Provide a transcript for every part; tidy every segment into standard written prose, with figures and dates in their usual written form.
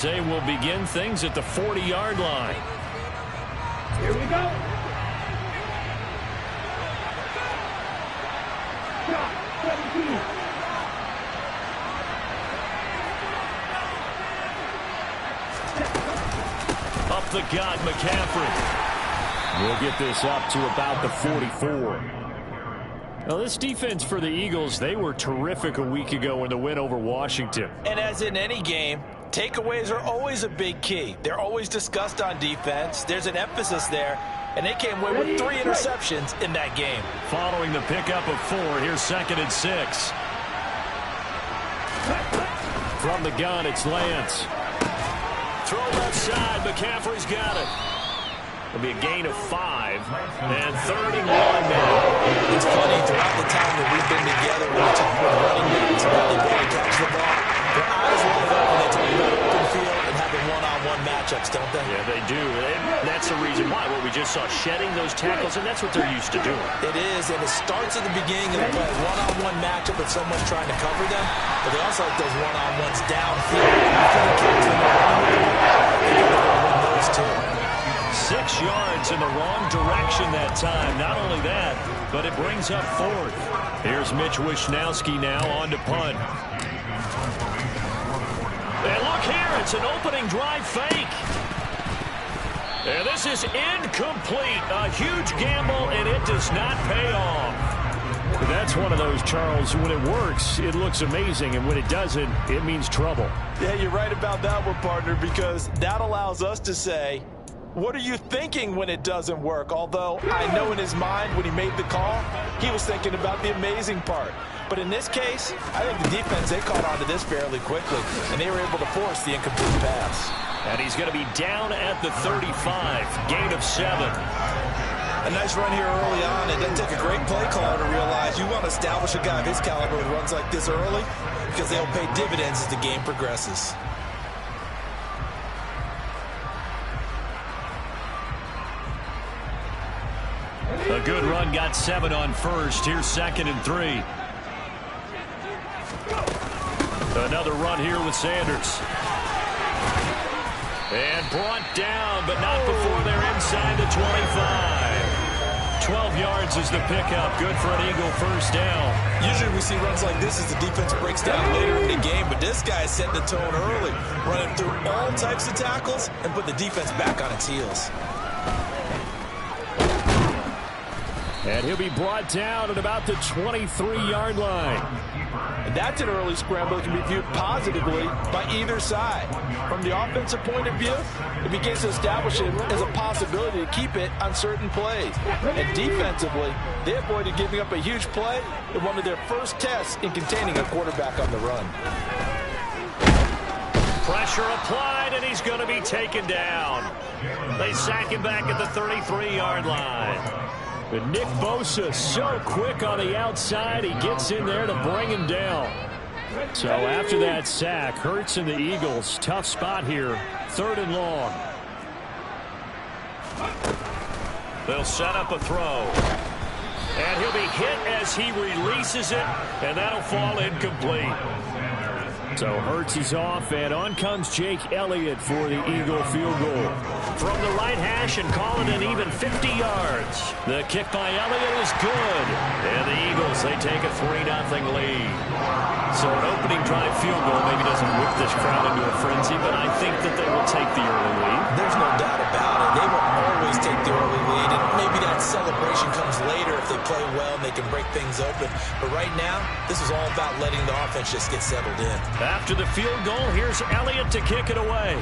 They will begin things at the 40-yard line. Here we go. Shot, 17. Up the gut, McCaffrey. We'll get this up to about the 44. Now, this defense for the Eagles, they were terrific a week ago in the win over Washington. And as in any game, takeaways are always a big key. They're always discussed on defense. There's an emphasis there, and they came away with 3 interceptions in that game. Following the pickup of 4, here's 2nd and 6. From the gun, it's Lance. Throw left side, McCaffrey's got it. It'll be a gain of 5, and 3rd and 1 now. It's funny, throughout the time that we've been together, when we talk about running backs about the ability to catch the ball, their eyes light up when they talk about open field and having one-on-one matchups, don't they? Yeah, they do. And that's the reason why. What we just saw, shedding those tackles, and that's what they're used to doing. It is, and it starts at the beginning of the play. One-on-one matchup if someone's trying to cover them, but they also like those one-on-ones downfield. After the catch, when they're running the ball, they got to win those too. 6 yards in the wrong direction that time. Not only that, but it brings up 4th. Here's Mitch Wishnowsky now on to punt. And look here, it's an opening drive fake. And this is incomplete. A huge gamble, and it does not pay off. That's one of those, Charles, when it works, it looks amazing, and when it doesn't, it means trouble. Yeah, you're right about that one, partner, because that allows us to say, what are you thinking when it doesn't work? Although I know in his mind when he made the call, he was thinking about the amazing part. But in this case, I think the defense, they caught on to this fairly quickly, and they were able to force the incomplete pass. And he's going to be down at the 35, gain of 7. A nice run here early on. It doesn't take a great play caller to realize you want to establish a guy of his caliber who runs like this early because they'll pay dividends as the game progresses. A good run, got 7 on first. Here's 2nd and 3. Another run here with Sanders. And brought down, but not before they're inside the 25. 12 yards is the pickup. Good for an Eagle first down. Usually we see runs like this as the defense breaks down later in the game, but this guy set the tone early, running through all types of tackles and put the defense back on its heels. And he'll be brought down at about the 23-yard line. And that's an early scramble that can be viewed positively by either side. From the offensive point of view, it begins to establish it as a possibility to keep it on certain plays. And defensively, they avoided giving up a huge play in one of their first tests in containing a quarterback on the run. Pressure applied, and he's going to be taken down. They sack him back at the 33-yard line. But Nick Bosa, so quick on the outside, he gets in there to bring him down. So after that sack, Hurts and the Eagles, tough spot here, 3rd and long. They'll set up a throw. And he'll be hit as he releases it, and that'll fall incomplete. So Hurts is off, and on comes Jake Elliott for the Eagle field goal. From the right hash and call it an even 50 yards. The kick by Elliott is good. And the Eagles, they take a 3-0 lead. So an opening drive field goal maybe doesn't whip this crowd into a frenzy, but I think that they will take the early lead. There's no doubt about it. They will always take the early lead, and maybe that celebration comes later if they play well and they can break things open. But right now, this is all about letting the offense just get settled in. After the field goal, here's Elliott to kick it away.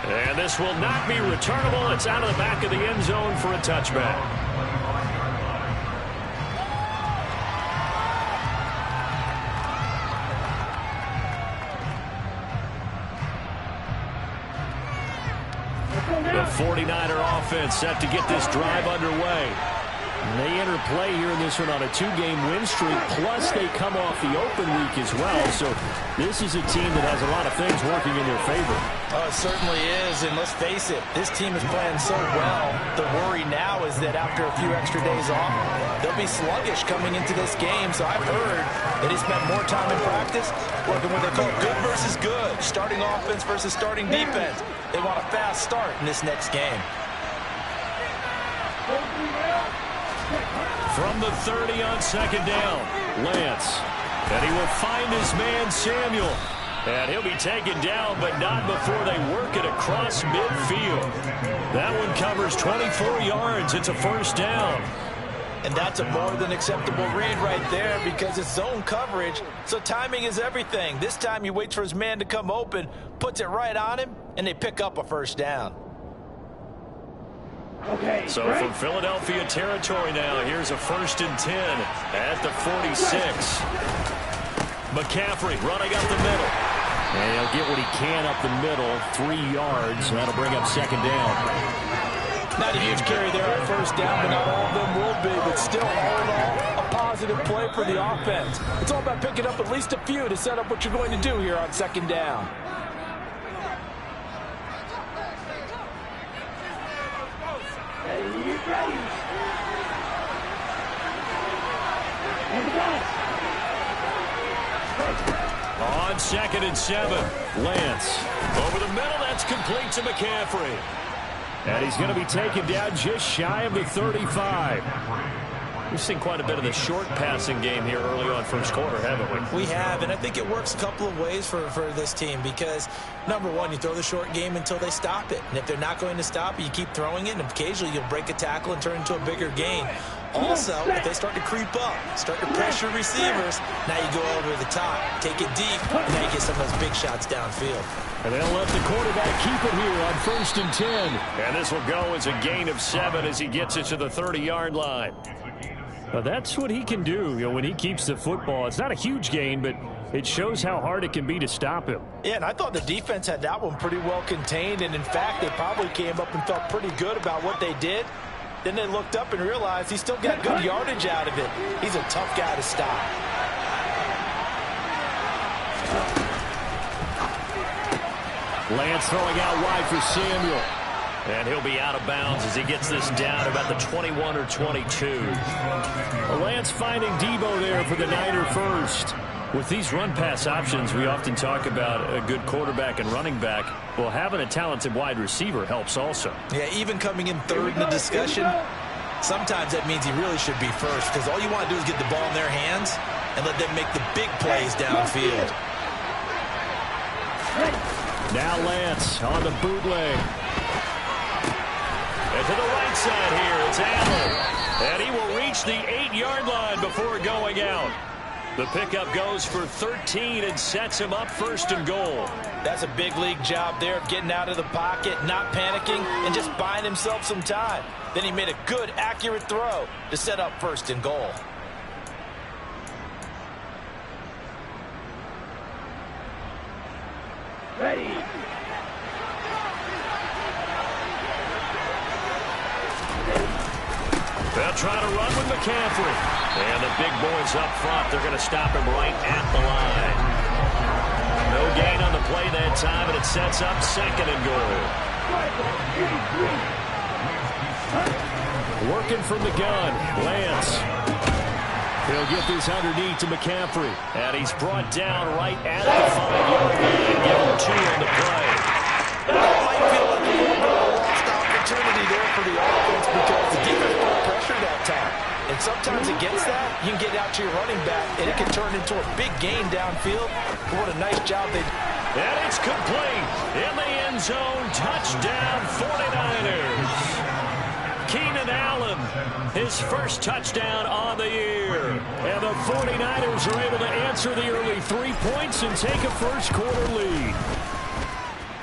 And this will not be returnable. It's out of the back of the end zone for a touchback. The 49er offense set to get this drive underway. They enter play here in this one on a 2-game win streak, plus they come off the open week as well. So this is a team that has a lot of things working in their favor. Oh, it certainly is, and let's face it, this team is playing so well. The worry now is that after a few extra days off, they'll be sluggish coming into this game. So I've heard that he spent more time in practice working what they call good versus good, starting offense versus starting defense. They want a fast start in this next game. From the 30 on second down, Lance. And he will find his man, Samuel. And he'll be taken down, but not before they work it across midfield. That one covers 24 yards. It's a first down. And that's a more than acceptable read right there because it's zone coverage, so timing is everything. This time he waits for his man to come open, puts it right on him, and they pick up a first down. Okay, so from Philadelphia territory now, here's a 1st and 10 at the 46. McCaffrey running up the middle. And he'll get what he can up the middle, 3 yards, and that'll bring up second down. Not a huge carry there on first down, but not all of them will be. But still, all in all, a positive play for the offense. It's all about picking up at least a few to set up what you're going to do here on second down. On 2nd and 7, Lance. Over the middle, that's complete to McCaffrey. And he's going to be taken down just shy of the 35. We've seen quite a bit of the short passing game here early on first quarter, haven't we? We have, and I think it works a couple of ways for this team because, number one, you throw the short game until they stop it. And if they're not going to stop it, you keep throwing it, and occasionally you'll break a tackle and turn into a bigger gain. Also, if they start to creep up, start to pressure receivers, now you go over the top, take it deep, and now you get some of those big shots downfield. And they'll let the quarterback keep it here on 1st and 10. And this will go as a gain of 7 as he gets it to the 30-yard line. Well, that's what he can do, when he keeps the football. It's not a huge gain, but it shows how hard it can be to stop him. Yeah, and I thought the defense had that one pretty well contained, and in fact, they probably came up and felt pretty good about what they did. Then they looked up and realized he still got good yardage out of it. He's a tough guy to stop. Lance throwing out wide for Samuel. And he'll be out of bounds as he gets this down about the 21 or 22. Lance finding Debo there for the Niner first. With these run-pass options, we often talk about a good quarterback and running back. Well, having a talented wide receiver helps also. Yeah, even coming in third in the discussion, sometimes that means he really should be first because all you want to do is get the ball in their hands and let them make the big plays downfield. Now Lance on the bootleg. And to the right side here, it's Allen. And he will reach the 8-yard line before going out. The pickup goes for 13 and sets him up 1st and goal. That's a big league job there of getting out of the pocket, not panicking, and just buying himself some time. Then he made a good, accurate throw to set up 1st and goal. Ready. They'll try to run with McCaffrey. And the big boys up front, they're going to stop him right at the line. No gain on the play that time, and it sets up 2nd and goal. Working from the gun, Lance. He'll get this underneath to McCaffrey. And he's brought down right at the 5-yard line. Give him 2 on the play. It might feel like a little bit of a lost opportunity there for the offense because the defense put pressure that time. And sometimes against that, you can get out to your running back, and it can turn into a big gain downfield. What a nice job they did. And it's complete. In the end zone, touchdown 49ers. Keenan Allen, his first touchdown on the year. And the 49ers are able to answer the early 3 points and take a first quarter lead.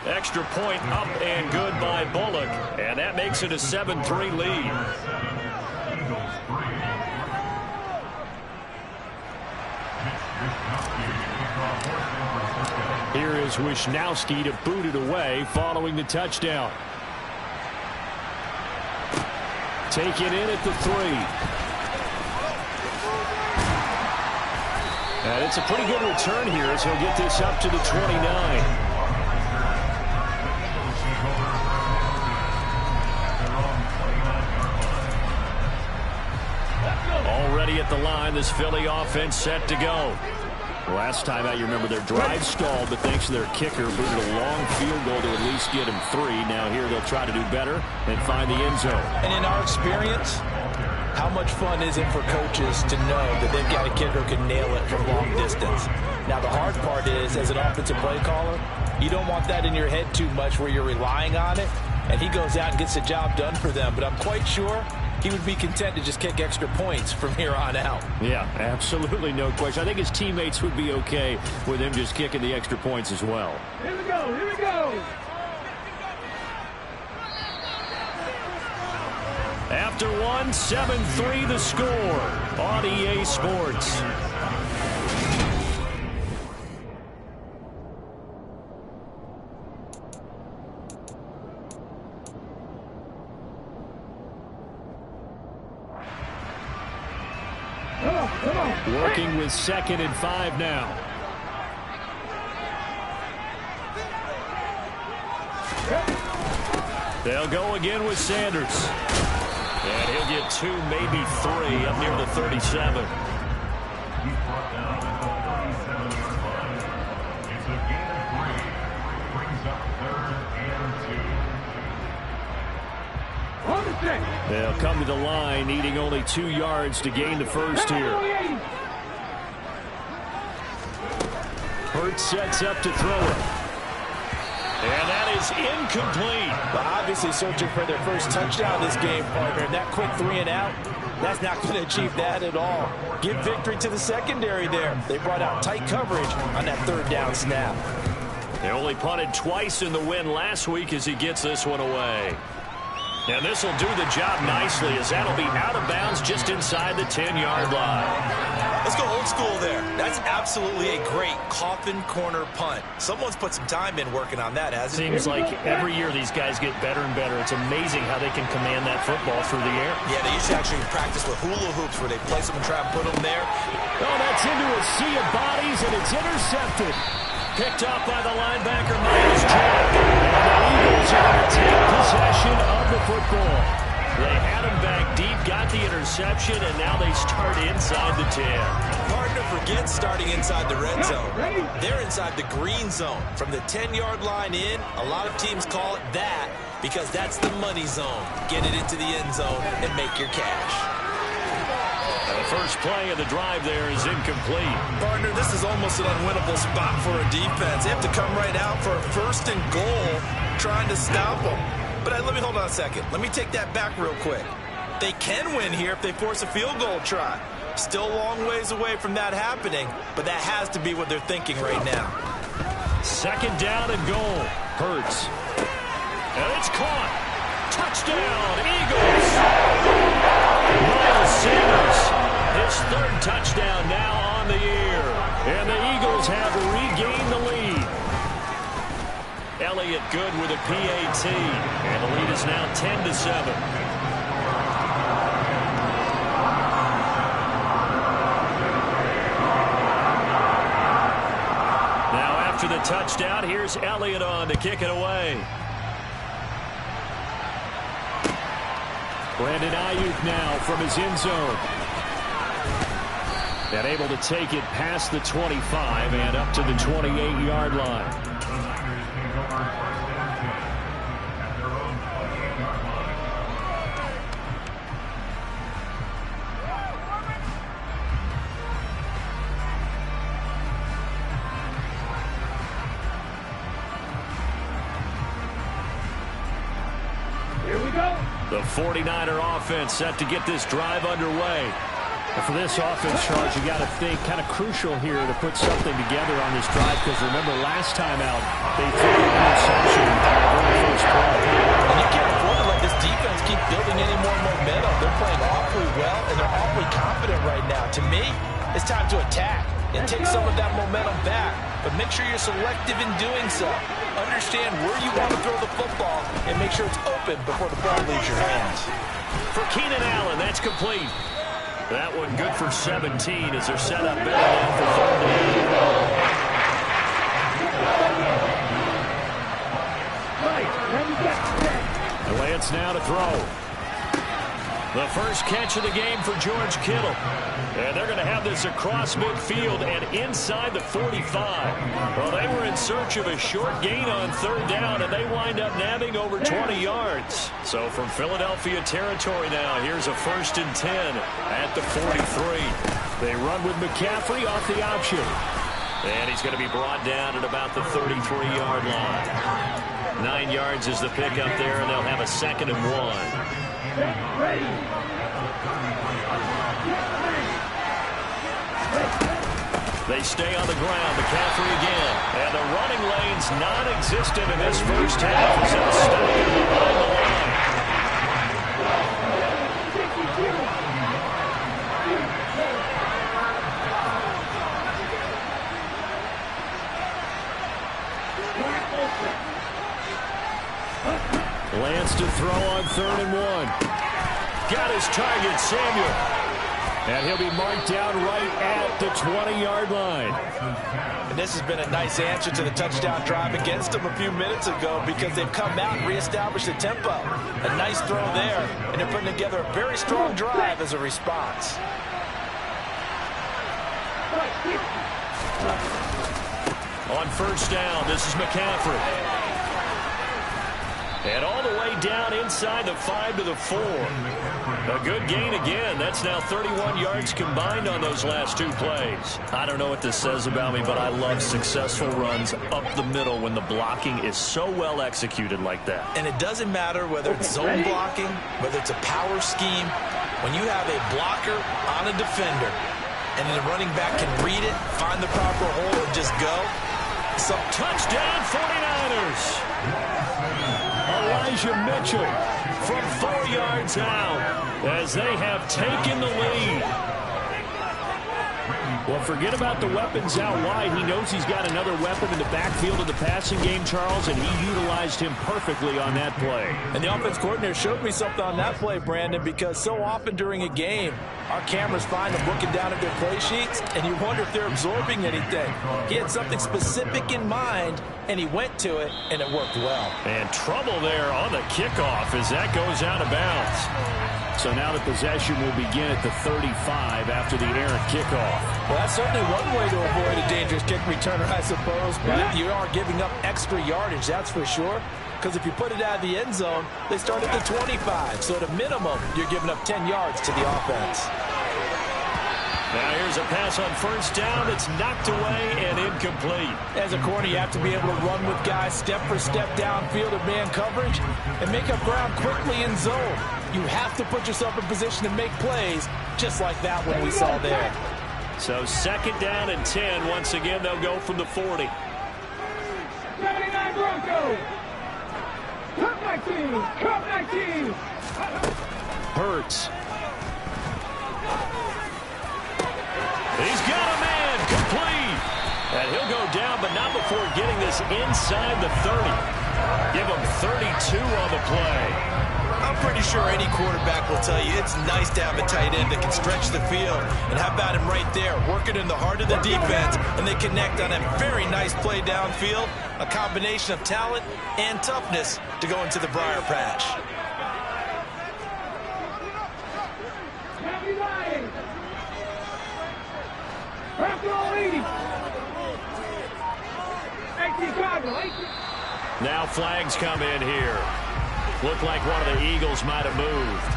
Extra point up and good by Bullock. And that makes it a 7-3 lead. Here is Wisnowski to boot it away following the touchdown. Take it in at the 3. And it's a pretty good return here as he'll get this up to the 29. Already at the line, this Philly offense set to go. Last time out, you remember their drive stalled, but thanks to their kicker, booted a long field goal to at least get him 3. Now here they'll try to do better and find the end zone. And in our experience, how much fun is it for coaches to know that they've got a kicker who can nail it from long distance? Now, the hard part is, as an offensive play caller, you don't want that in your head too much where you're relying on it, and he goes out and gets the job done for them. But I'm quite sure he would be content to just kick extra points from here on out. Yeah, absolutely no question. I think his teammates would be okay with him just kicking the extra points as well. Here we go, here we go. After one, 7-3 the score on EA Sports. Come on. Working with 2nd and 5 now. They'll go again with Sanders. And he'll get 2, maybe 3 up near the 37. They'll come to the line, needing only 2 yards to gain the first here. Hurts sets up to throw it. And that is incomplete. But obviously searching for their first touchdown this game, partner. And that quick 3 and out, that's not going to achieve that at all. Give victory to the secondary there. They brought out tight coverage on that 3rd down snap. They only punted twice in the win last week as he gets this one away. And this will do the job nicely as that'll be out of bounds just inside the 10-yard line. Let's go old school there. That's absolutely a great coffin corner punt. Someone's put some time in working on that, hasn't it? Seems like every year these guys get better and better. It's amazing how they can command that football through the air. Yeah, they used to actually practice with hula hoops where they place them and try and put them there. Oh, that's into a sea of bodies, and it's intercepted. Picked up by the linebacker, Myles Jack. And the Eagles are going to take possession of the football. They had him back deep, got the interception, and now they start inside the 10. Partner, forget starting inside the red zone. They're inside the green zone. From the 10-yard line in, a lot of teams call it that because that's the money zone. Get it into the end zone and make your cash. The first play of the drive there is incomplete. Partner, this is almost an unwinnable spot for a defense. They have to come right out for a 1st and goal trying to stop them. But let me hold on a second. Let me take that back real quick. They can win here if they force a field goal try. Still a long ways away from that happening, but that has to be what they're thinking right now. 2nd down and goal. Hurts. And it's caught. Touchdown, Eagles. Miles Sanders, his 3rd touchdown now on the year. And the Eagles have regained the lead. Elliott good with a PAT. And the lead is now 10-7. After the touchdown, here's Elliott on to kick it away. Brandon Ayuk now from his end zone. And able to take it past the 25 and up to the 28-yard line. The 49er offense set to get this drive underway. And for this offense, Charles, you got to think kind of crucial here to put something together on this drive because remember last time out they threw an interception on the first play. And you can't afford to let this defense keep building any more momentum. They're playing awfully well and they're awfully confident right now. To me, it's time to attack and take some of that momentum back. but make sure you're selective in doing so. Understand where you want to throw the football and make sure it's open before the ball leaves your hands. For Keenan Allen, that's complete. That one good for 17 as they're set up better now for third down. Lance now to throw. The first catch of the game for George Kittle. And they're going to have this across midfield and inside the 45. Well, they were in search of a short gain on third down, and they wind up nabbing over 20 yards. So from Philadelphia territory now, here's a 1st and 10 at the 43. They run with McCaffrey off the option. And he's going to be brought down at about the 33-yard line. 9 yards is the pickup there, and they'll have a 2nd and 1. They stay on the ground. McCaffrey again. And the running lane's non-existent in this first half as they'll stop him behind the line. Lance to throw on 3rd and 1. Got his target, Samuel. And he'll be marked down right at the 20-yard line. And this has been a nice answer to the touchdown drive against them a few minutes ago because they've come out and reestablished the tempo. A nice throw there, and they're putting together a very strong drive as a response. On 1st down, this is McCaffrey. And all the way down inside the 5 to the 4. A good gain again. That's now 31 yards combined on those last 2 plays. I don't know what this says about me, but I love successful runs up the middle when the blocking is so well executed like that. And it doesn't matter whether it's zone blocking, whether it's a power scheme. When you have a blocker on a defender and the running back can read it, find the proper hole, and just go. Some touchdown 49ers. Elijah Mitchell from 4 yards out as they have taken the lead. Well, forget about the weapons out wide. He knows he's got another weapon in the backfield of the passing game, Charles, and he utilized him perfectly on that play. And the offense coordinator showed me something on that play, Brandon, because so often during a game, our cameras find them looking down at their play sheets, and you wonder if they're absorbing anything. He had something specific in mind, and he went to it, and it worked well. And trouble there on the kickoff as that goes out of bounds. So now the possession will begin at the 35 after the errant kickoff. Well, that's certainly one way to avoid a dangerous kick returner, I suppose, but you are giving up extra yardage, that's for sure. Because if you put it out of the end zone, they start at the 25. So at a minimum, you're giving up 10 yards to the offense. Now here's a pass on 1st down that's knocked away and incomplete. As a corner, you have to be able to run with guys step for step downfield in man coverage and make up ground quickly in zone. You have to put yourself in position to make plays just like that one we saw there. So 2nd down and 10. Once again, they'll go from the 40. 79 Broncos. Cup 19. Cup 19. Hurts. He's got a man complete. And he'll go down, but not before getting this inside the 30. Give him 32 on the play. I'm pretty sure any quarterback will tell you it's nice to have a tight end that can stretch the field. And how about him right there, working in the heart of the defense, and they connect on a very nice play downfield, a combination of talent and toughness to go into the briar patch. Now flags come in here. Looked like one of the Eagles might have moved.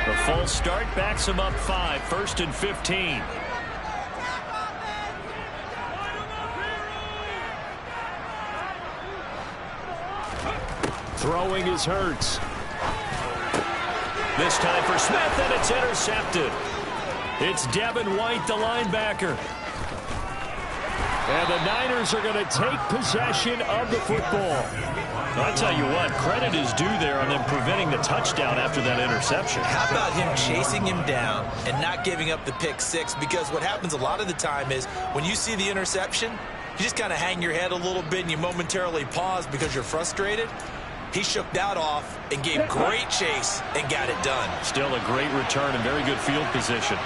The full start backs him up 5. 1st and 15. Throwing is Hurts. This time for Smith, and it's intercepted. It's Devin White, the linebacker. And the Niners are going to take possession of the football. I tell you what, credit is due there on them preventing the touchdown after that interception. How about him chasing him down and not giving up the pick six? Because what happens a lot of the time is when you see the interception, you just kind of hang your head a little bit and you momentarily pause because you're frustrated. He shook that off and gave great chase and got it done. Still a great return and very good field position.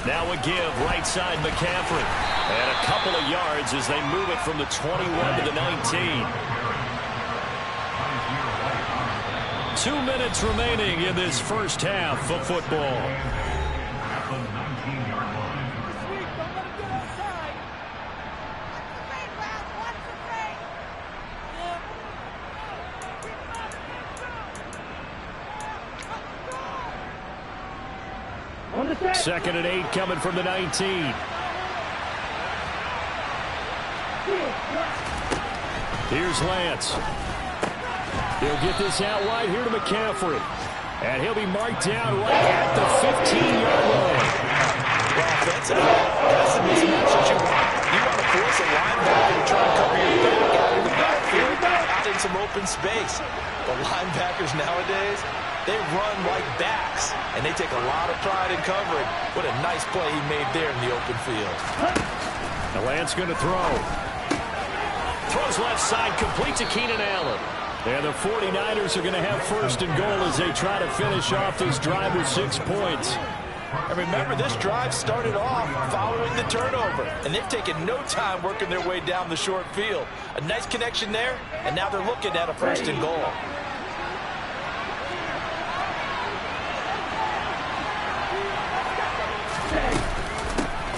Now a give, right side McCaffrey. And a couple of yards as they move it from the 21 to the 19. 2 minutes remaining in this first half of football. Second and 8 coming from the 19. Here's Lance. He'll get this out wide here to McCaffrey. And he'll be marked down right at the 15-yard line. Well, offensively, that's the mismatch that you want. You want to force a linebacker to try and cover your third guy in the backfield out in some open space. The linebackers nowadays, they run like backs, and they take a lot of pride in covering. What a nice play he made there in the open field. Now Lance going to throw. Throws left side, complete to Keenan Allen. And the 49ers are going to have first and goal as they try to finish off this drive with 6 points. And remember, this drive started off following the turnover, and they've taken no time working their way down the short field. A nice connection there, and now they're looking at a first and goal.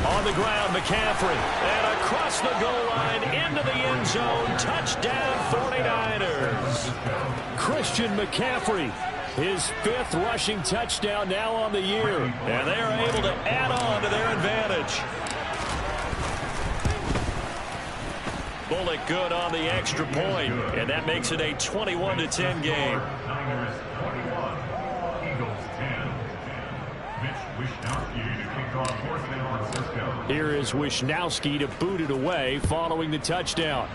On the ground, McCaffrey. And across the goal line into the end zone. Touchdown, 49ers. Christian McCaffrey, his 5th rushing touchdown now on the year. And they are able to add on to their advantage. Bullock good on the extra point, and that makes it a 21-10 game. Here is Wishnowsky to boot it away following the touchdown.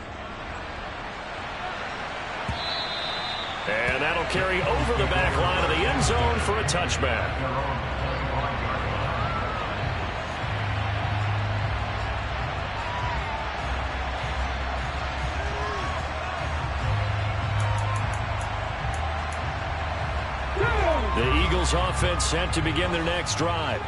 And that'll carry over the back line of the end zone for a touchback. The Eagles offense set to begin their next drive.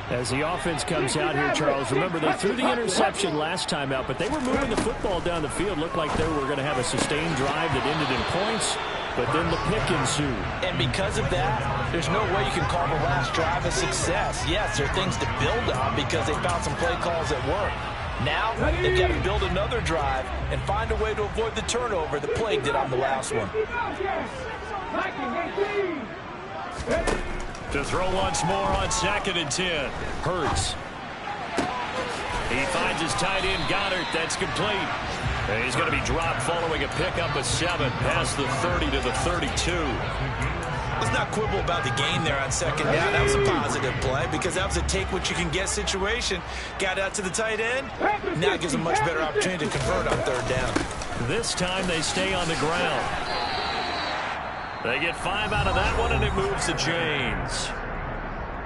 As the offense comes out here, Charles, remember they threw the interception last time out, but they were moving the football down the field. Looked like they were going to have a sustained drive that ended in points, but then the pick ensued. And because of that, there's no way you can call the last drive a success. Yes, there are things to build on because they found some play calls that work. Now, they've got to build another drive and find a way to avoid the turnover that plagued it on the last one. To throw once more on 2nd and 10. Hurts. He finds his tight end, Goddard. That's complete. And he's going to be dropped following a pickup of 7 past the 30 to the 32. Let's not quibble about the gain there on 2nd down. That was a positive play because that was a take-what-you-can-get situation. Got out to the tight end. Now it gives a much better opportunity to convert on 3rd down. This time they stay on the ground. They get 5 out of that one, and it moves the chains.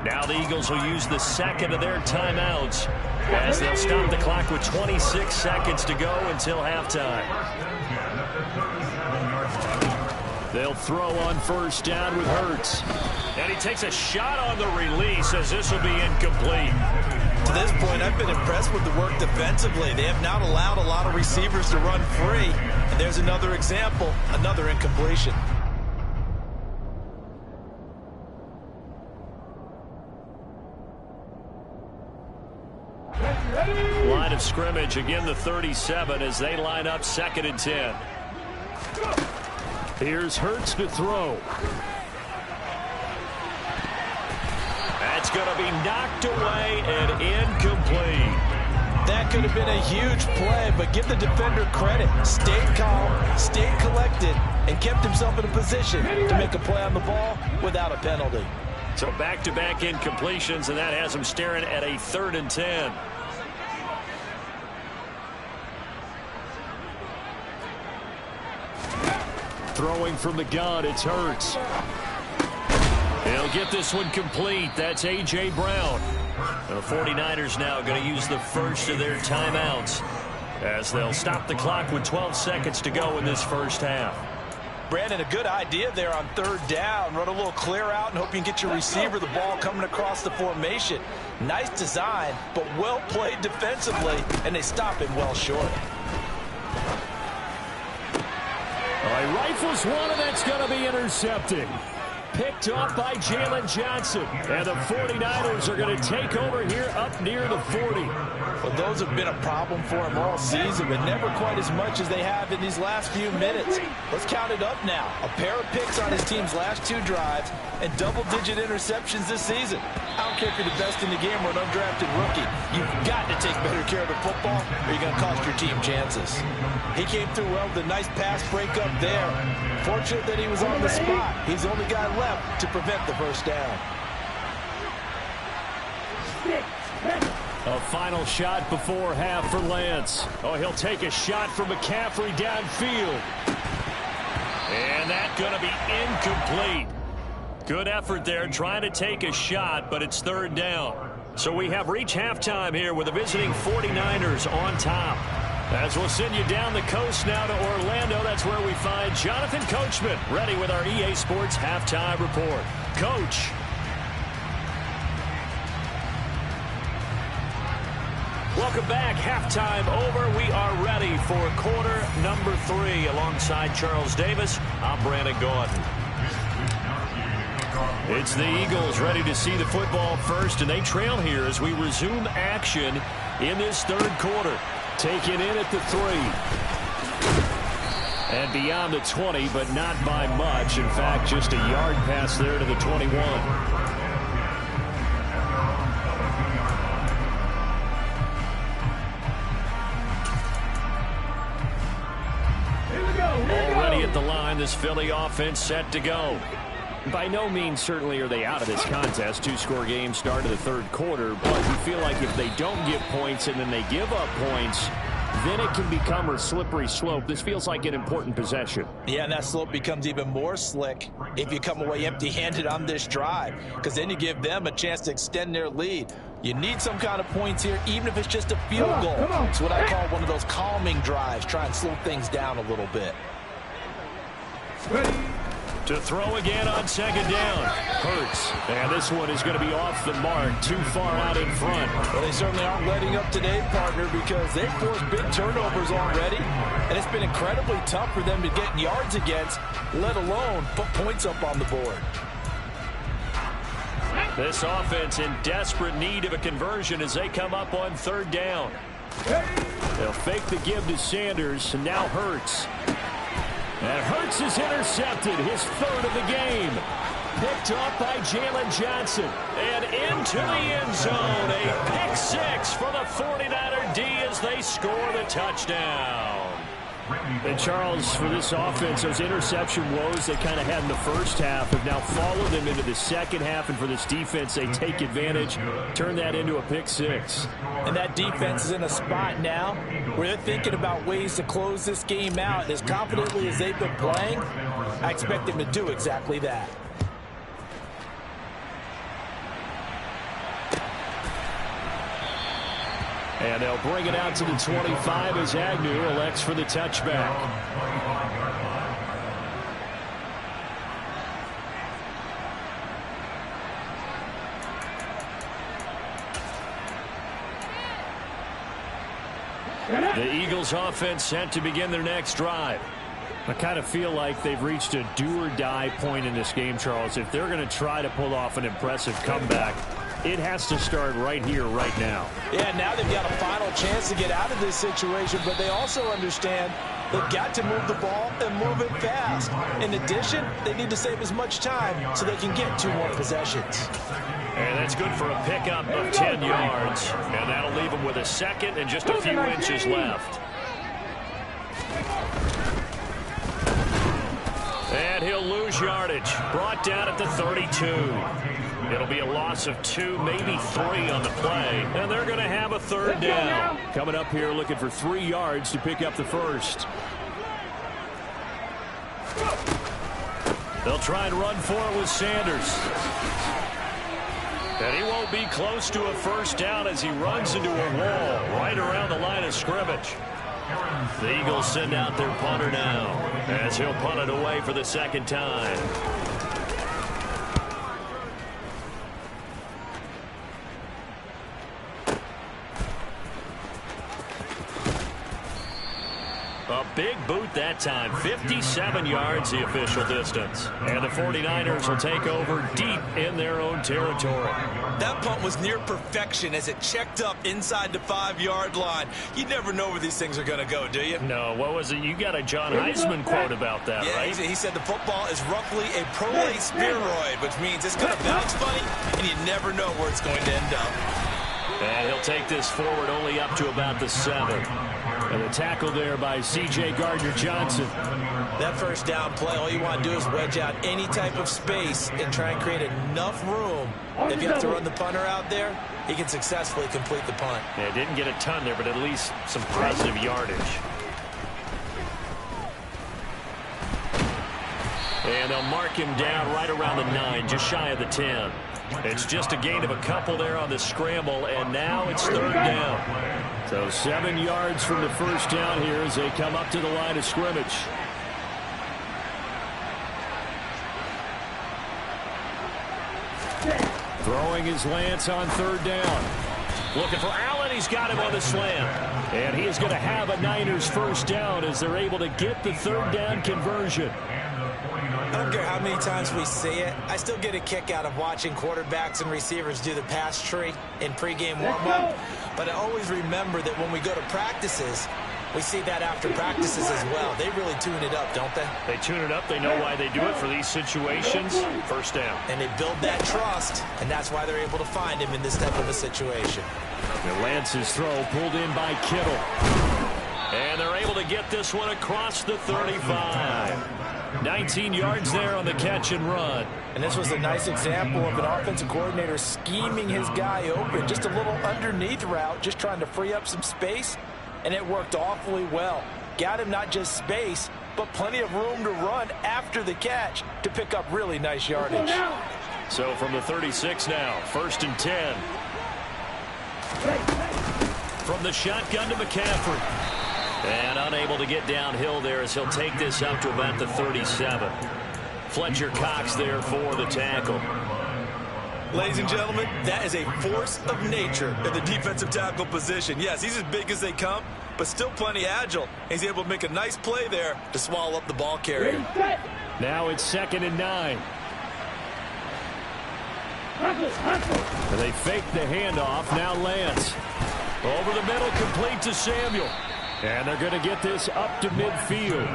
Now the Eagles will use the 2nd of their timeouts as they'll stop the clock with 26 seconds to go until halftime. They'll throw on 1st down with Hurts. And he takes a shot on the release as this will be incomplete. To this point, I've been impressed with the work defensively. They have not allowed a lot of receivers to run free. And there's another example, another incompletion. Line of scrimmage, again the 37 as they line up 2nd and 10. Here's Hurts to throw. That's going to be knocked away and incomplete. That could have been a huge play, but give the defender credit. Stayed calm, stayed collected, and kept himself in a position to make a play on the ball without a penalty. So back-to-back incompletions, and that has him staring at a 3rd and 10. Throwing from the gun, it's Hurts. He'll get this one complete. That's A.J. Brown. The 49ers now going to use the first of their timeouts as they'll stop the clock with 12 seconds to go in this first half. Brandon, a good idea there on third down. Run a little clear out and hope you can get your receiver the ball coming across the formation. Nice design, but well played defensively, and they stop him well short. He rifles one, and that's going to be intercepted. Picked off by Jalen Johnson. And the 49ers are going to take over here up near the 40. Well, those have been a problem for him all season, but never quite as much as they have in these last few minutes. Let's count it up now. A pair of picks on his team's last 2 drives and double-digit interceptions this season. I don't care if you're the best in the game or an undrafted rookie. You've got to take better care of the football or you're going to cost your team chances. He came through well with a nice pass breakup there. Fortunate that he was on the spot. He's the only guy left to prevent the first down. A final shot before half for Lance. Oh, he'll take a shot from McCaffrey downfield. And that's going to be incomplete. Good effort there trying to take a shot, but it's third down. So we have reached halftime here with the visiting 49ers on top. As we'll send you down the coast now to Orlando, that's where we find Jonathan Coachman ready with our EA Sports Halftime Report. Coach. Welcome back. Halftime over. We are ready for quarter number 3. Alongside Charles Davis, I'm Brandon Gaudin. It's the Eagles ready to see the football first, and they trail here as we resume action in this third quarter. Taken in at the 3. And beyond the 20, but not by much. In fact, just a yard pass there to the 21. Already at the line, this Philly offense set to go. By no means certainly are they out of this contest. 2-score game start of the third quarter, but you feel like if they don't get points and then they give up points, then it can become a slippery slope. This feels like an important possession. Yeah, and that slope becomes even more slick if you come away empty-handed on this drive, because then you give them a chance to extend their lead. You need some kind of points here, even if it's just a field goal. It's what I call one of those calming drives. Try and slow things down a little bit. To throw again on second down. Hurts. And this one is going to be off the mark. Too far out in front. Well, they certainly aren't letting up today, partner, because they've forced big turnovers already. And it's been incredibly tough for them to get yards against, let alone put points up on the board. This offense in desperate need of a conversion as they come up on third down. They'll fake the give to Sanders, and now Hurts. And Hurts is intercepted, his 3rd of the game. Picked off by Jalen Johnson. And into the end zone. A pick 6 for the 49er D as they score the touchdown. And Charles, for this offense, those interception woes they kind of had in the first half have now followed them into the second half. And for this defense, they take advantage, turn that into a pick 6. And that defense is in a spot now where they're thinking about ways to close this game out. And as confidently as they've been playing, I expect them to do exactly that. And they'll bring it out to the 25 as Agnew elects for the touchback. The Eagles offense set to begin their next drive. I kind of feel like they've reached a do-or-die point in this game, Charles. If they're going to try to pull off an impressive comeback, it has to start right here, right now. Yeah, now they've got a final chance to get out of this situation, but they also understand they've got to move the ball and move it fast. In addition, they need to save as much time so they can get 2 more possessions. And that's good for a pickup of 10 yards. And that'll leave them with a second and just a few inches left. And he'll lose yardage. Brought down at the 32. It'll be a loss of 2, maybe 3 on the play. And they're going to have a third down. Coming up here looking for 3 yards to pick up the first. They'll try and run for it with Sanders. And he won't be close to a first down as he runs into a wall right around the line of scrimmage. The Eagles send out their punter now as he'll punt it away for the second time. A big boot that time. 57 yards the official distance. And the 49ers will take over deep in their own territory. That punt was near perfection as it checked up inside the 5-yard line. You never know where these things are going to go, do you? No, what was it? You got a John Heisman quote about that, yeah, right? He said the football is roughly a prolate spheroid, which means it's going to bounce funny, and you never know where it's going to end up. And he'll take this forward only up to about the 7. And the tackle there by C.J. Gardner-Johnson. That first down play, all you want to do is wedge out any type of space and try and create enough room. If you have to run the punter out there, he can successfully complete the punt. Yeah, didn't get a ton there, but at least some positive yardage. And they'll mark him down right around the 9, just shy of the 10. It's just a gain of a couple there on the scramble, and now it's third down. So 7 yards from the first down here as they come up to the line of scrimmage. Throwing his Lance on third down. Looking for Allen. He's got him on the slant. And he is going to have a Niners first down as they're able to get the third down conversion. I don't care how many times we see it. I still get a kick out of watching quarterbacks and receivers do the pass tree in pregame warm-up. But I always remember that when we go to practices, we see that after practices as well. They really tune it up, don't they? They tune it up. They know why they do it for these situations. First down. And they build that trust, and that's why they're able to find him in this type of a situation. And Lance's throw pulled in by Kittle. And they're able to get this one across the 35. 19 yards there on the catch and run. And this was a nice example of an offensive coordinator scheming his guy open. Just a little underneath route, just trying to free up some space. And it worked awfully well. Got him not just space, but plenty of room to run after the catch to pick up really nice yardage. So from the 36 now, 1st and 10. From the shotgun to McCaffrey. And unable to get downhill there as he'll take this up to about the 37. Fletcher Cox there for the tackle. Ladies and gentlemen, that is a force of nature in the defensive tackle position. Yes, he's as big as they come, but still plenty agile. He's able to make a nice play there to swallow up the ball carrier. Now it's 2nd and 9. And they fake the handoff. Now Lance. Over the middle, complete to Samuel. And they're going to get this up to midfield.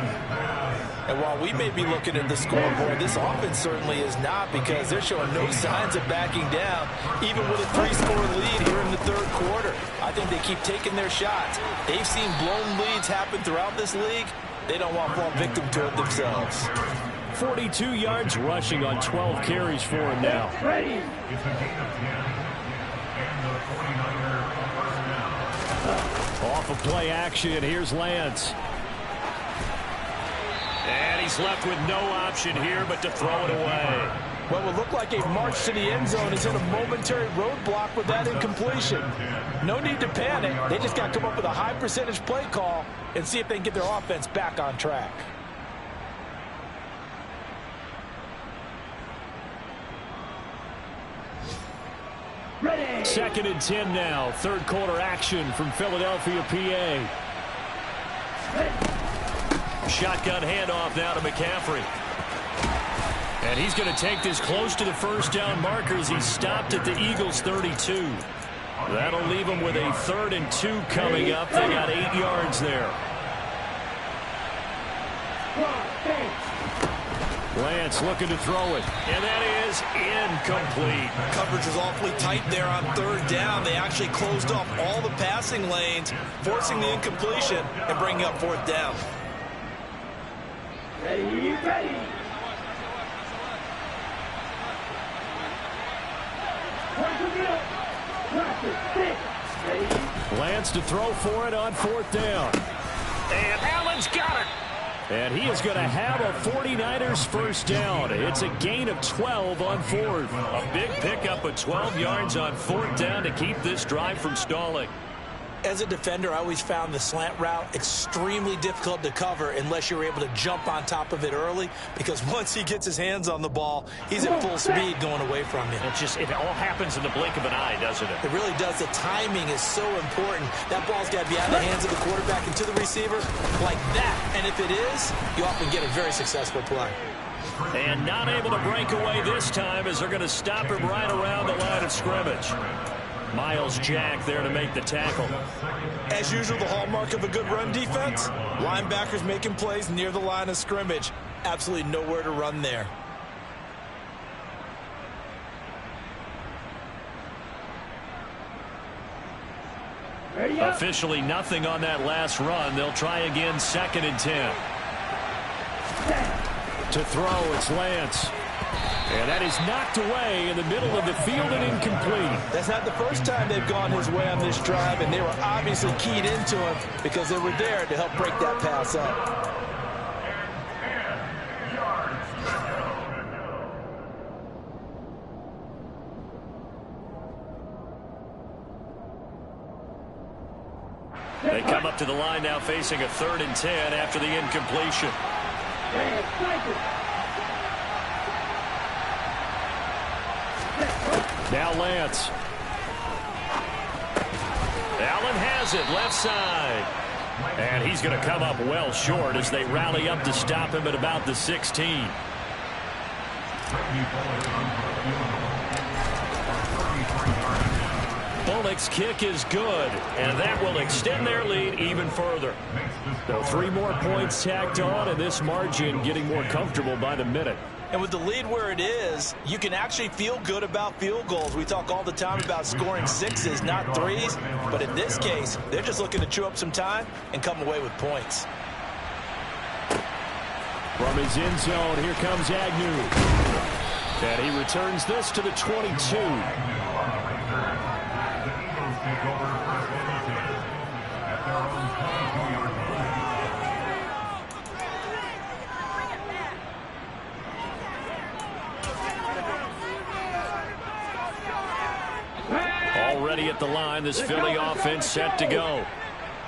And while we may be looking at the scoreboard, this offense certainly is not, because they're showing no signs of backing down, even with a 3-score lead here in the third quarter. I think they keep taking their shots. They've seen blown leads happen throughout this league. They don't want to fall victim to it themselves. 42 yards rushing on 12 carries for him now. Off of play action, here's Lance. And he's left with no option here but to throw it away. What would look like a march to the end zone is in a momentary roadblock with that incompletion. No need to panic. They just got to come up with a high percentage play call and see if they can get their offense back on track. Ready. 2nd and 10 now. Third quarter action from Philadelphia, PA. Shotgun handoff now to McCaffrey. And he's going to take this close to the first down marker as he stopped at the Eagles' 32. That'll leave him with a 3rd and 2 coming up. They got 8 yards there. Lance looking to throw it. And that is incomplete. Coverage was awfully tight there on 3rd down. They actually closed off all the passing lanes, forcing the incompletion and bringing up 4th down. Ready. Lance to throw for it on 4th down. And Allen's got it. And he is going to have a 49ers first down. It's a gain of 12 on fourth. A big pickup of 12 yards on fourth down to keep this drive from stalling. As a defender, I always found the slant route extremely difficult to cover unless you're able to jump on top of it early, because once he gets his hands on the ball, he's at full speed going away from you. It all happens in the blink of an eye, doesn't it? It really does. The timing is so important. That ball's got to be out of the hands of the quarterback and to the receiver like that. And if it is, you often get a very successful play. And not able to break away this time as they're going to stop him right around the line of scrimmage. Myles Jack there to make the tackle. As usual, the hallmark of a good run defense, linebackers making plays near the line of scrimmage. Absolutely nowhere to run there. Officially nothing on that last run. They'll try again, 2nd and 10. To throw, it's Lance. And that is knocked away in the middle of the field and incomplete. That's not the first time they've gone his way on this drive, and they were obviously keyed into him because they were there to help break that pass up. They come up to the line now facing a 3rd and 10 after the incompletion. Now Lance. Allen has it, left side. And he's going to come up well short as they rally up to stop him at about the 16. Bullock's kick is good, and that will extend their lead even further. So 3 more points tacked on, and this margin getting more comfortable by the minute. And with the lead where it is, you can actually feel good about field goals. We talk all the time about scoring 6s, not 3s. But in this case, they're just looking to chew up some time and come away with points. From his end zone, here comes Agnew. And he returns this to the 22. Already at the line, this Philly offense set to go.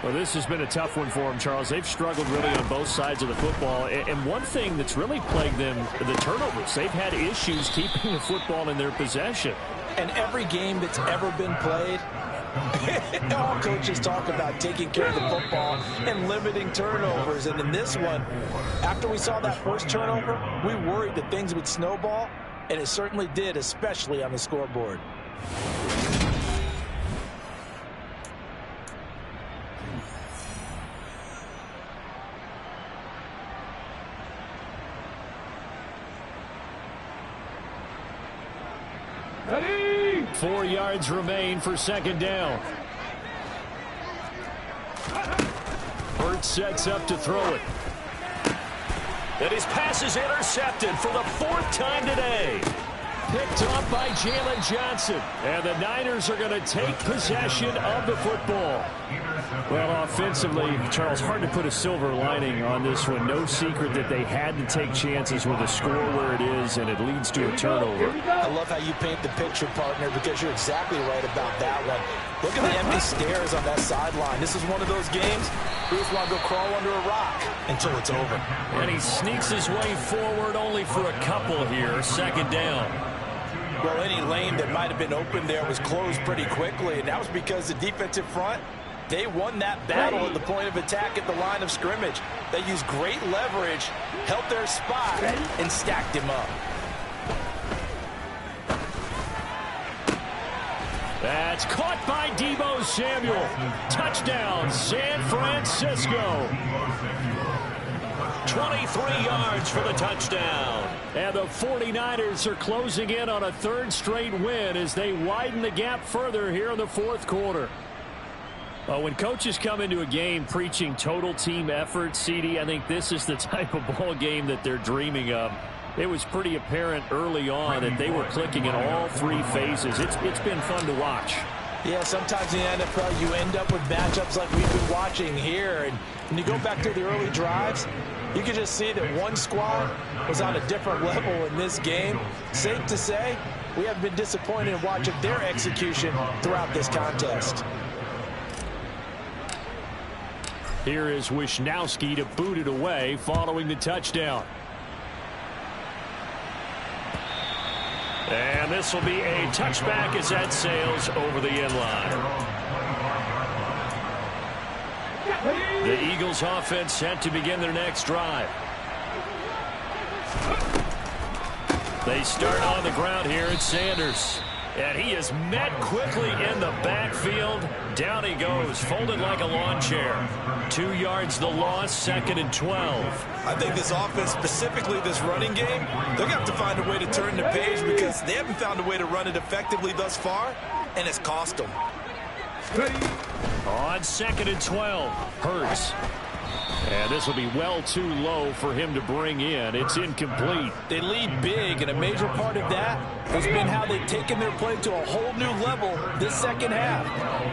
Well, this has been a tough one for them, Charles. They've struggled really on both sides of the football. And one thing that's really plagued them, the turnovers. They've had issues keeping the football in their possession. And every game that's ever been played, all coaches talk about taking care of the football and limiting turnovers. And in this one, after we saw that first turnover, we worried that things would snowball, and it certainly did, especially on the scoreboard. Ready? 4 yards remain for 2nd down. Hurts sets up to throw it. And his pass is intercepted for the 4th time today. Picked off by Jalen Johnson. And the Niners are going to take possession of the football. Well, offensively, Charles, hard to put a silver lining on this one. No secret that they had to take chances with a score where it is, and it leads to a turnover. I love how you paint the picture, partner, because you're exactly right about that one. Look at the empty stares on that sideline. This is one of those games where you just want to go crawl under a rock until it's over. And he sneaks his way forward only for a couple here. 2nd down. Well, any lane that might have been open there was closed pretty quickly, and that was because the defensive front, they won that battle at the point of attack at the line of scrimmage. They used great leverage, held their spot, and stacked him up. That's caught by Deebo Samuel. Touchdown, San Francisco. 23 yards for the touchdown. And the 49ers are closing in on a 3rd straight win as they widen the gap further here in the 4th quarter. When coaches come into a game preaching total team effort, CD, I think this is the type of ball game that they're dreaming of. It was pretty apparent early on that they were clicking in all 3 phases. It's been fun to watch. Yeah, sometimes in the NFL you end up with matchups like we've been watching here. And when you go back to the early drives, You can just see that one squad was on a different level in this game. Safe to say, we have been disappointed in watching their execution throughout this contest. Here is Wisnowski to boot it away following the touchdown. And this will be a touchback as that sails over the end line. The Eagles offense set to begin their next drive. They start on the ground here at Sanders. And he is met quickly in the backfield. Down he goes, folded like a lawn chair. 2 yards the loss, 2nd and 12. I think this offense, specifically this running game, they're going to have to find a way to turn the page because they haven't found a way to run it effectively thus far, and it's cost them. On 2nd and 12, Hurts. And this will be well too low for him to bring in. It's incomplete. They lead big, and a major part of that has been how they've taken their play to a whole new level this second half.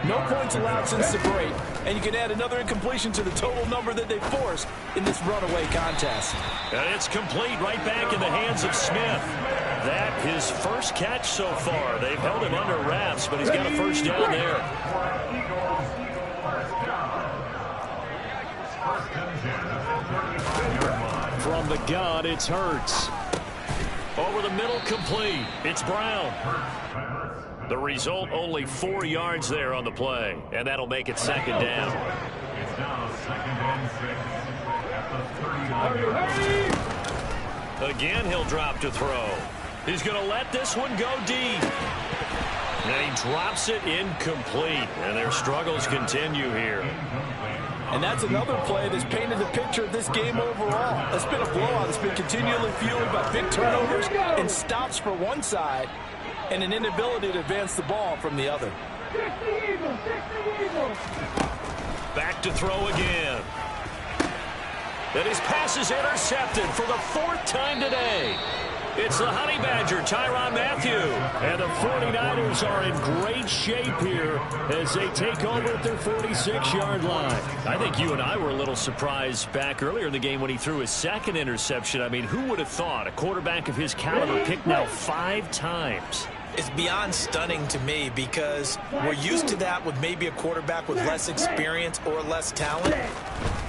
No points allowed since the break, and you can add another incompletion to the total number that they forced in this runaway contest. And it's complete right back in the hands of Smith. That his first catch so far. They've held him under wraps, but he's got a first down there. From the gun, it's Hurts. Over the middle, complete. It's Brown. The result, only 4 yards there on the play, and that'll make it 2nd down. It's now 2nd and 6 at the 30. Again, he'll drop to throw. He's going to let this one go deep. And he drops it incomplete, and their struggles continue here. And that's another play that's painted the picture of this game overall. It's been a blowout. It's been continually fueled by big turnovers and stops for one side and an inability to advance the ball from the other. Back to throw again. And his pass is intercepted for the 4th time today. It's the Honey Badger, Tyrann Mathieu. And the 49ers are in great shape here as they take over at their 46-yard line. I think you and I were a little surprised back earlier in the game when he threw his 2nd interception. I mean, who would have thought a quarterback of his caliber picked now 5 times? It's beyond stunning to me because we're used to that with maybe a quarterback with less experience or less talent.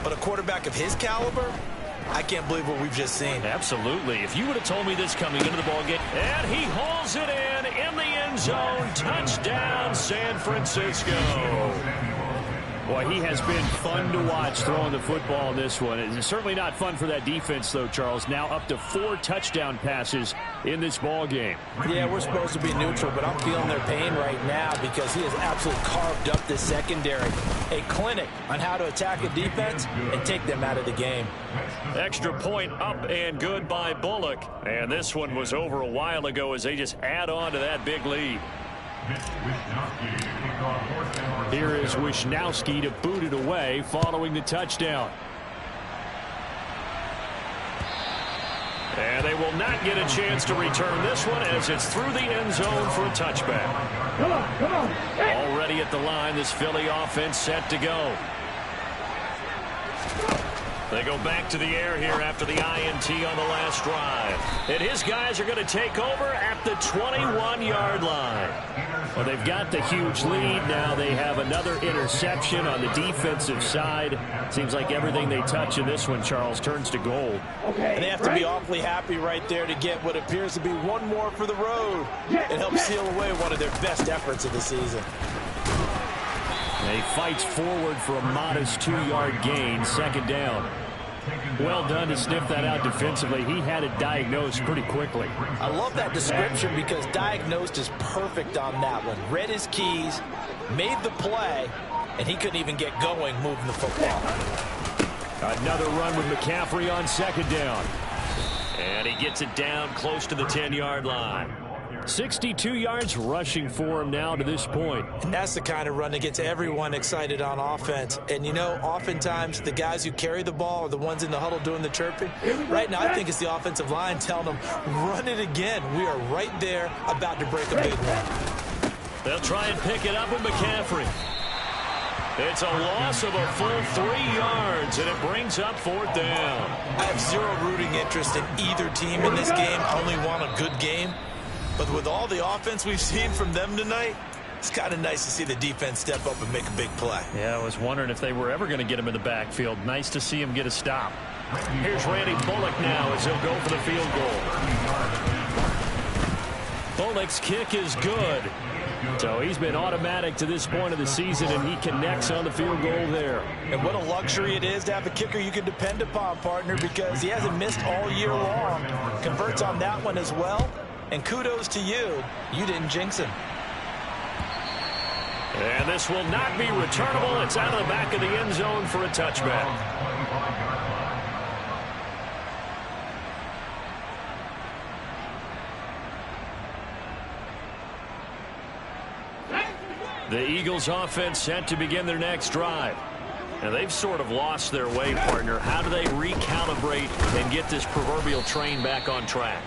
But a quarterback of his caliber, I can't believe what we've just seen. Absolutely. If you would have told me this coming into the ballgame. And he hauls it in the end zone. Touchdown, San Francisco. Boy, he has been fun to watch throwing the football in this one. It's certainly not fun for that defense, though, Charles. Now up to 4 touchdown passes in this ball game. Yeah, we're supposed to be neutral, but I'm feeling their pain right now because he has absolutely carved up this secondary. A clinic on how to attack a defense and take them out of the game. Extra point up and good by Bullock. And this one was over a while ago as they just add on to that big lead. Here is Wisnowski to boot it away following the touchdown. And they will not get a chance to return this one as it's through the end zone for a touchback. Already at the line, this Philly offense set to go. They go back to the air here after the INT on the last drive. And his guys are going to take over at the 21-yard line. Well, they've got the huge lead. Now they have another interception on the defensive side. Seems like everything they touch in this one, Charles, turns to gold. And they have to be awfully happy right there to get what appears to be one more for the road. It helps seal away one of their best efforts of the season. He fights forward for a modest 2-yard gain, 2nd down. Well done to sniff that out defensively. He had it diagnosed pretty quickly. I love that description because diagnosed is perfect on that one. Read his keys, made the play, and he couldn't even get going moving the football. Another run with McCaffrey on 2nd down. And he gets it down close to the 10-yard line. 62 yards rushing for him now to this point. And that's the kind of run that gets everyone excited on offense. And, you know, oftentimes the guys who carry the ball are the ones in the huddle doing the chirping. Right now, I think it's the offensive line telling them, run it again. We are right there about to break a big run. They'll try and pick it up with McCaffrey. It's a loss of a full 3 yards, and it brings up 4th down. I have zero rooting interest in either team in this game. I only want a good game. But with all the offense we've seen from them tonight, it's kind of nice to see the defense step up and make a big play. Yeah, I was wondering if they were ever going to get him in the backfield. Nice to see him get a stop. Here's Randy Bullock now as he'll go for the field goal. Bullock's kick is good. So he's been automatic to this point of the season, and he connects on the field goal there. And what a luxury it is to have a kicker you can depend upon, partner, because he hasn't missed all year long. Converts on that one as well. And kudos to you. You didn't jinx him. And this will not be returnable. It's out of the back of the end zone for a touchback. The Eagles offense set to begin their next drive. And they've sort of lost their way, partner. How do they recalibrate and get this proverbial train back on track?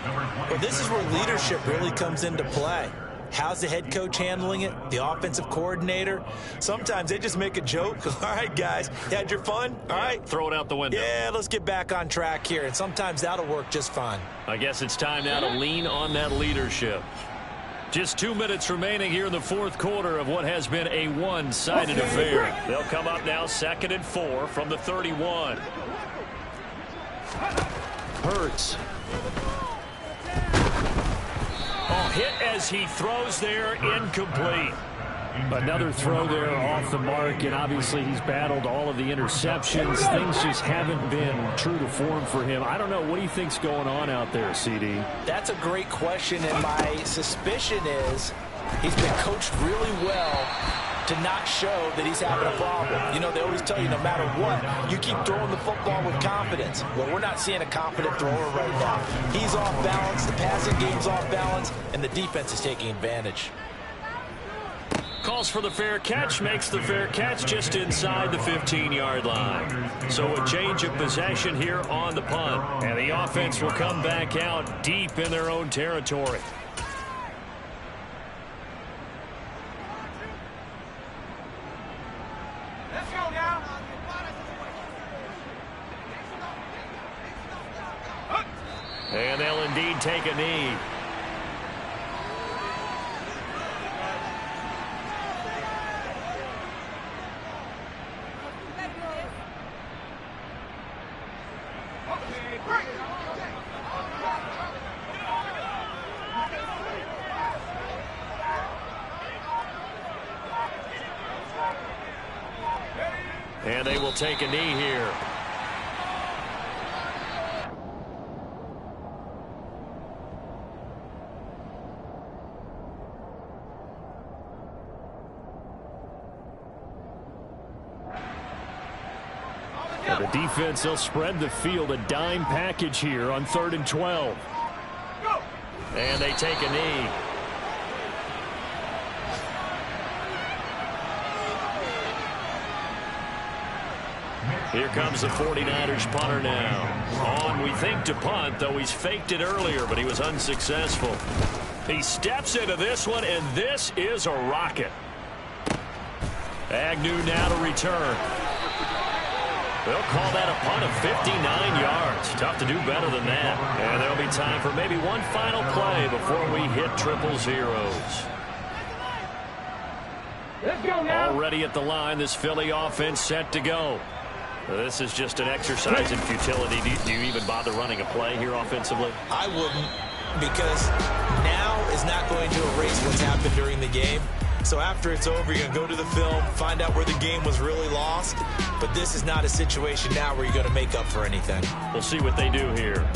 Well, this is where leadership really comes into play. How's the head coach handling it? The offensive coordinator? Sometimes they just make a joke. All right, guys, you had your fun? All right. Throw it out the window. Yeah, let's get back on track here. And sometimes that'll work just fine. I guess it's time now to lean on that leadership. Just 2 minutes remaining here in the 4th quarter of what has been a one-sided affair. They'll come up now 2nd and 4 from the 31. Hurts. Oh, hit as he throws there, incomplete. Another throw there off the mark, and obviously he's battled all of the interceptions. Things just haven't been true to form for him. I don't know. What do you think's going on out there, CD? That's a great question, and my suspicion is he's been coached really well to not show that he's having a problem. You know, they always tell you no matter what, you keep throwing the football with confidence. Well, we're not seeing a confident thrower right now. He's off balance, the passing game's off balance, and the defense is taking advantage. Calls for the fair catch, makes the fair catch just inside the 15-yard line. So a change of possession here on the punt. And the offense will come back out deep in their own territory. Let's go now. And they'll indeed take a knee. And they will take a knee here. And the defense, they'll spread the field, a dime package here on 3rd and 12. And they take a knee. Here comes the 49ers punter now. On, we think, to punt, though he's faked it earlier, but he was unsuccessful. He steps into this one, and this is a rocket. Agnew now to return. They'll call that a punt of 59 yards. Tough to do better than that. And there'll be time for maybe one final play before we hit 000. Let's go now. Already at the line, this Philly offense set to go. This is just an exercise in futility. Do you even bother running a play here offensively? I wouldn't, because now is not going to erase what's happened during the game. So after it's over, you're going to go to the film, find out where the game was really lost. But this is not a situation now where you're going to make up for anything. We'll see what they do here.